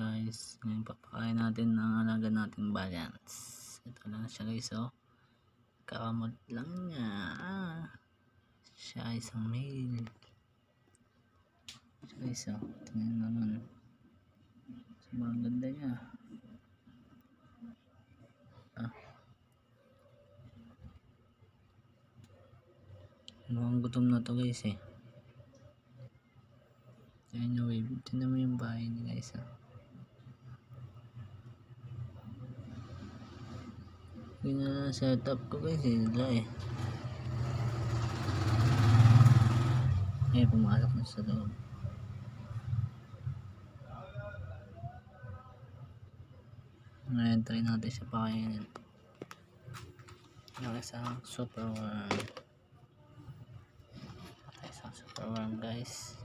guys, ngayon papakain natin ang alaga natin balance. Ito lang siya guys, oh. Kakamot lang niya. Siya isang male. Siya guys, oh. Tingnan naman. Sobrang ganda niya. Mukhang gutom na to guys eh. Anyway, tingnan mo yung bahay niya guys, oh. Yun na setup ko guys eh. Pumasok na sa loob. Ngayon try natin siya pakainin. Isang super worm. Isang super worm guys.